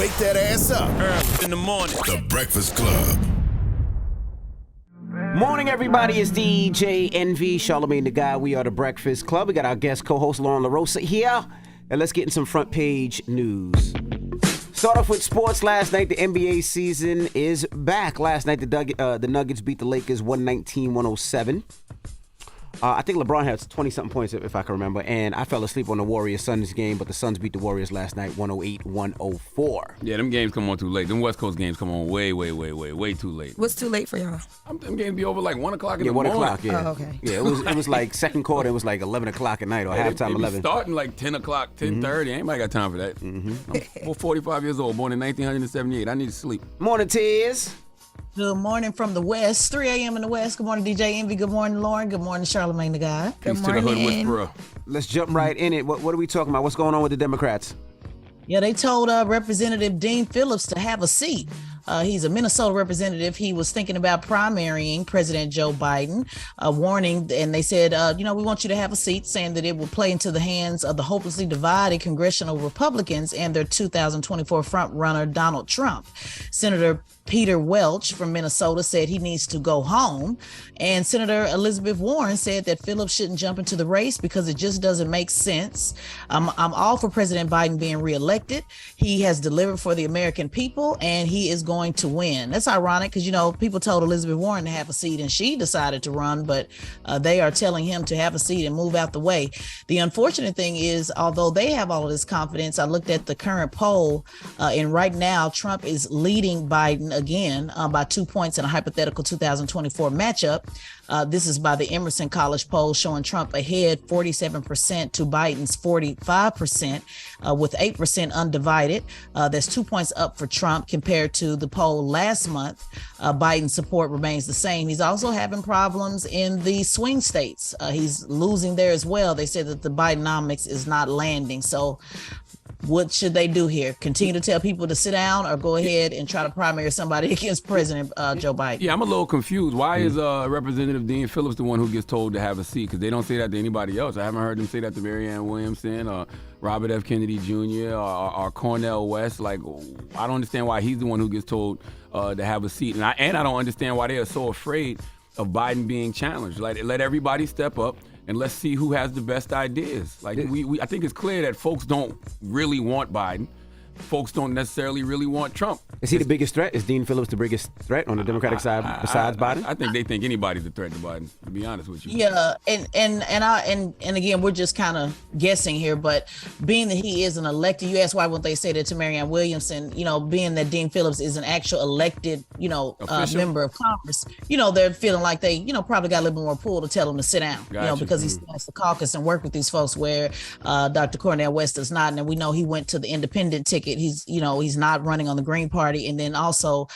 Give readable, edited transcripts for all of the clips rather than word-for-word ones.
Wake that ass up. Early in the morning. The Breakfast Club. Morning, everybody. It's DJ NV, Charlamagne the Guy. We are the Breakfast Club. We got our guest co-host Lauren LaRosa here. And let's get in some front page news. Start off with sports. Last night, the NBA season is back. Last night, the Nuggets beat the Lakers 119-107. I think LeBron had 20-something points, if I can remember. And I fell asleep on the Warriors-Suns game, but the Suns beat the Warriors last night 108-104. Yeah, them games come on too late. Them West Coast games come on way too late. What's too late for y'all? Them games be over like 1 o'clock in the 1 morning. o'clock, yeah. Oh, okay. Yeah, it was like second quarter, it was like 11 o'clock at night or halftime They be 11. starting like 10 o'clock, 10:30. Ain't got time for that. I'm 45 years old, born in 1978. I need to sleep. Morning, Tiz. Good morning from the West, 3 a.m. in the West. Good morning, DJ Envy. Good morning, Lauren. Good morning, Charlamagne the Guy. Good Peace to the morning. Hood Whisperer. Let's jump right in it. What are we talking about? What's going on with the Democrats? Yeah, they told Representative Dean Phillips to have a seat. He's a Minnesota representative. He was thinking about primarying President Joe Biden, warning, and they said, we want you to have a seat, saying that it will play into the hands of the hopelessly divided congressional Republicans and their 2024 frontrunner, Donald Trump. Senator Peter Welch from Minnesota said he needs to go home. And Senator Elizabeth Warren said that Phillips shouldn't jump into the race because it just doesn't make sense. I'm all for President Biden being reelected. He has delivered for the American people, and he is going to win. That's ironic because, people told Elizabeth Warren to have a seat and she decided to run, but they are telling him to have a seat and move out the way. The unfortunate thing is, although they have all of this confidence, I looked at the current poll, and right now Trump is leading Biden again by 2 points in a hypothetical 2024 matchup. This is by the Emerson College poll showing Trump ahead 47% to Biden's 45%, with 8% undivided. That's 2 points up for Trump compared to the poll last month. Biden's support remains the same. He's also having problems in the swing states. He's losing there as well. They said that the Bidenomics is not landing. So what should they do here? Continue to tell people to sit down or go ahead and try to primary somebody against President Joe Biden? Yeah, I'm a little confused. Why is Representative Dean Phillips the one who gets told to have a seat? Because they don't say that to anybody else. I haven't heard them say that to Marianne Williamson or Robert F. Kennedy Jr. or Cornel West. Like, I don't understand why he's the one who gets told to have a seat. And I don't understand why they are so afraid of Biden being challenged. Like, let everybody step up and let's see who has the best ideas. Like, I think it's clear that folks don't really want Biden. Folks don't necessarily really want Trump. Is he the biggest threat? Is Dean Phillips the biggest threat on the Democratic side besides Biden? I think they think anybody's a threat to Biden, to be honest with you. Yeah, and again, we're just kind of guessing here, but being that he is an elected, you asked why won't they say that to Marianne Williamson, being that Dean Phillips is an actual elected, member of Congress, they're feeling like they, probably got a little bit more pull to tell him to sit down, Gotcha. Because he stands the caucus and work with these folks where Dr. Cornel West does not. And we know he went to the independent ticket. He's not running on the Green Party. And then also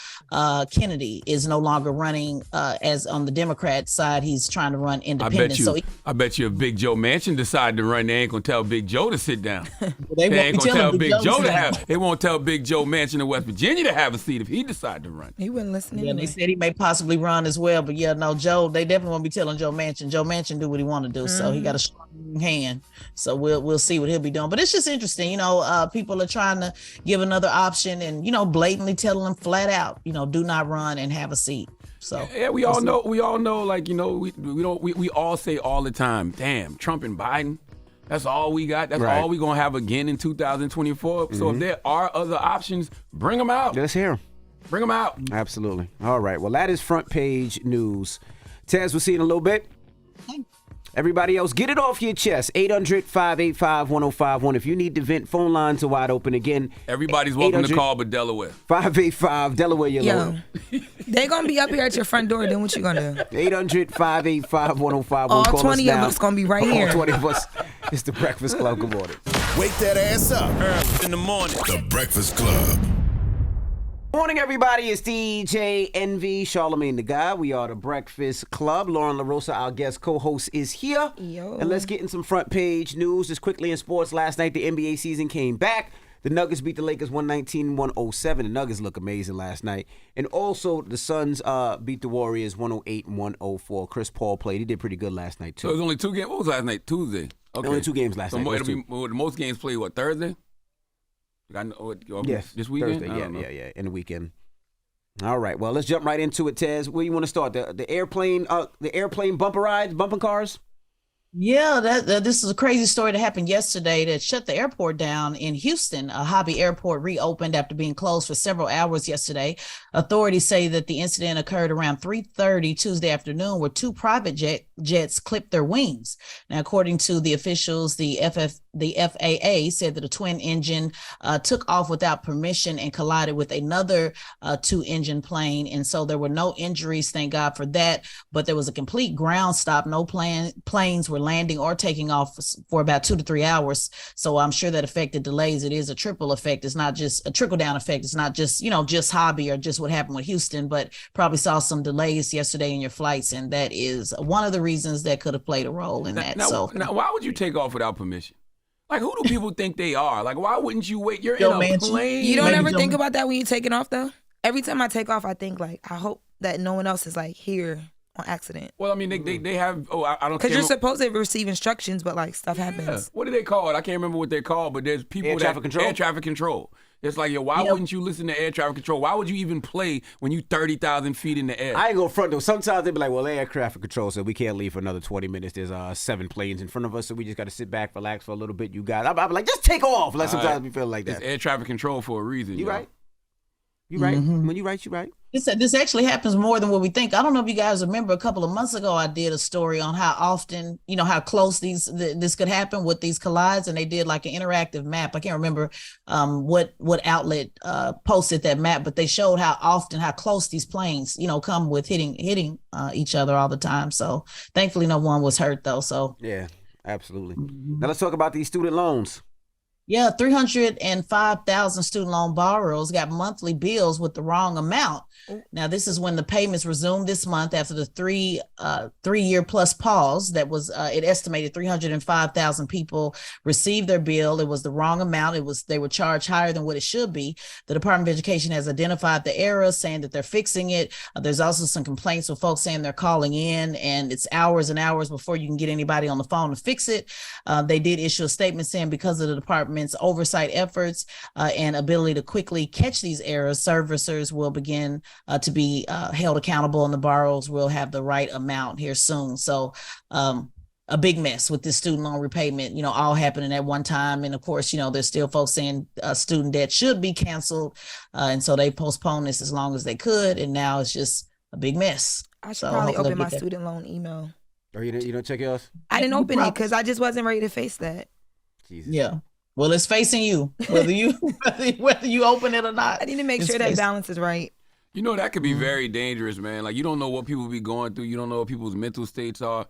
Kennedy is no longer running as on the Democrat side. He's trying to run independent. I bet you if Big Joe Manchin decided to run, they ain't going to tell Big Joe to sit down. They ain't going to tell Big Joe to have. They won't tell Big Joe Manchin of West Virginia to have a seat if he decided to run. He wouldn't listen Yeah, anyway. they said he may possibly run as well. But Joe, they definitely won't be telling Joe Manchin. Joe Manchin do what he want to do. So he got a strong hand. So we'll see what he'll be doing. But it's just interesting. People are trying to give another option and, blatantly telling them flat out, do not run and have a seat. So yeah, we all know, like, we all say all the time, damn, Trump and Biden, that's all we got. That's all we're going to have again in 2024. So if there are other options, bring them out. Let's hear him. Bring them out. Absolutely. All right. Well, that is front page news. Taz, we'll see you in a little bit. Everybody else, get it off your chest. 800-585-1051. If you need to vent, phone lines are wide open again. Everybody's welcome to call, but Delaware. 585 Delaware, you're low. They going to be up here at your front door. Then what you going to do? 800-585-1051. All Call 20 us of now. us going to be right here. All 20 of us. It's the Breakfast Club. Good morning. Wake that ass up. Early in the morning. The Breakfast Club. Morning, everybody. It's DJ NV, Charlamagne the Guy. We are the Breakfast Club. Lauren LaRosa, our guest co-host, is here. Yo. And let's get in some front page news. Just quickly in sports, last night the NBA season came back. The Nuggets beat the Lakers 119-107. The Nuggets look amazing last night. And also the Suns beat the Warriors 108-104. Chris Paul played. He did pretty good last night, too. So it was only 2 games. What was last night? Tuesday. Okay. Only 2 games last night. Most games play, Thursday? Yes, this weekend. Thursday. Yeah, in the weekend. All right. Well, let's jump right into it, Tez. Where you want to start? The airplane bumper rides, bumping cars. Yeah, this is a crazy story that happened yesterday that shut the airport down in Houston. A Hobby Airport reopened after being closed for several hours yesterday. Authorities say that the incident occurred around 3:30 Tuesday afternoon, where two private jets clipped their wings. Now, according to the officials, the FAA said that a twin engine took off without permission and collided with another two-engine plane, and so there were no injuries, thank God for that. But there was a complete ground stop. No planes were landing or taking off for about 2 to 3 hours. So I'm sure that affected delays. It is a triple effect. It's not just a trickle-down effect. It's not just just Hobby or just what happened with Houston, but probably saw some delays yesterday in your flights, and that is one of the reasons that could have played a role in that. Now, why would you take off without permission? Like, who do people think they are? Like, why wouldn't you wait? You're in a plane. You don't ever think about that when you're taking off, though? Every time I take off, I think, like, I hope that no one else is, like, here on accident. Well, I mean, they have, I don't care. Because you're supposed to receive instructions, but, like, stuff happens. What do they call it? I can't remember what they're called, but there's people Air traffic control. It's like, why wouldn't you listen to air traffic control? Why would you even play when you 30,000 feet in the air? I ain't gonna front though. Sometimes they be like, well, air traffic control said we can't leave for another 20 minutes. There's 7 planes in front of us, so we just got to sit back, relax for a little bit. You got it. I'm like, just take off. Like, sometimes we feel like that. It's air traffic control for a reason. You right. You right. Mm-hmm. When you right, you right. This actually happens more than what we think. I don't know if you guys remember a couple of months ago, I did a story on how often, how close this could happen with these collides, and they did like an interactive map. I can't remember what outlet posted that map, but they showed how close these planes, come with hitting each other all the time. So thankfully, no one was hurt though. So yeah, absolutely. Now let's talk about these student loans. Yeah, 305,000 student loan borrowers got monthly bills with the wrong amount. Now, this is when the payments resumed this month after the three-year plus pause. That was it estimated 305,000 people received their bill. It was the wrong amount. They were charged higher than what it should be. The Department of Education has identified the error, saying that they're fixing it. There's also some complaints with folks saying they're calling in, and it's hours and hours before you can get anybody on the phone to fix it. They did issue a statement saying because of the department's oversight efforts and ability to quickly catch these errors, servicers will begin to be held accountable, and the borrowers will have the right amount here soon. So a big mess with this student loan repayment, all happening at one time. And of course, there's still folks saying student debt should be canceled. And so they postponed this as long as they could. And now it's just a big mess. I should probably open my student loan email. Or you don't check yours? I didn't open it because I just wasn't ready to face that. Jesus. Yeah. Well, it's facing you, whether you open it or not. I need to make sure that balance is right. That could be very dangerous, man. Like, you don't know what people be going through. You don't know what people's mental states are.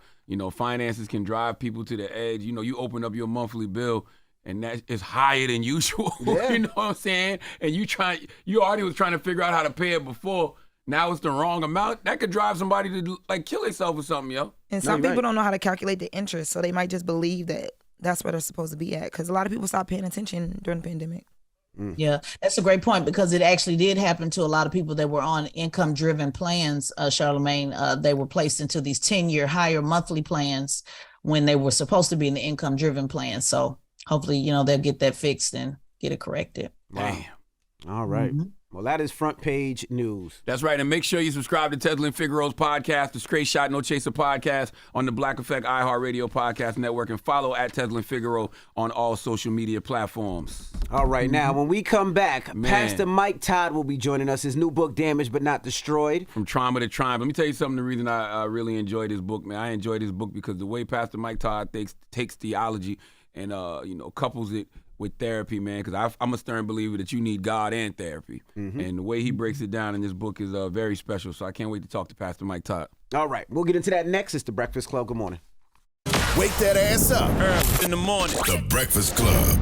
Finances can drive people to the edge. You open up your monthly bill, and that is higher than usual. Yeah. You know what I'm saying? And you already was trying to figure out how to pay it before. Now it's the wrong amount. That could drive somebody to, like, kill themselves or something, yo. And some people don't know how to calculate the interest, so they might just believe that that's where they're supposed to be at, because a lot of people stopped paying attention during the pandemic. Yeah, that's a great point, because it actually did happen to a lot of people that were on income-driven plans, Charlamagne. They were placed into these 10-year higher monthly plans when they were supposed to be in the income-driven plan. So hopefully, they'll get that fixed and get it corrected. Wow. Damn. All right. Mm-hmm. Well, that is front page news. That's right. And make sure you subscribe to Tesla and Figaro's podcast, the Straight Shot No Chaser podcast on the Black Effect iHeartRadio podcast network, and follow at Tesla and Figaro on all social media platforms. All right. Now, when we come back, Pastor Mike Todd will be joining us. His new book, Damaged But Not Destroyed. From Trauma to Triumph. Let me tell you something, the reason I really enjoyed this book, man. I enjoyed this book because the way Pastor Mike Todd takes theology and, couples it with therapy, man, because I'm a stern believer that you need God and therapy. Mm-hmm. And the way he breaks it down in this book is very special. So I can't wait to talk to Pastor Mike Todd. All right. We'll get into that next. It's The Breakfast Club. Good morning. Wake that ass up. Early in the morning. The Breakfast Club.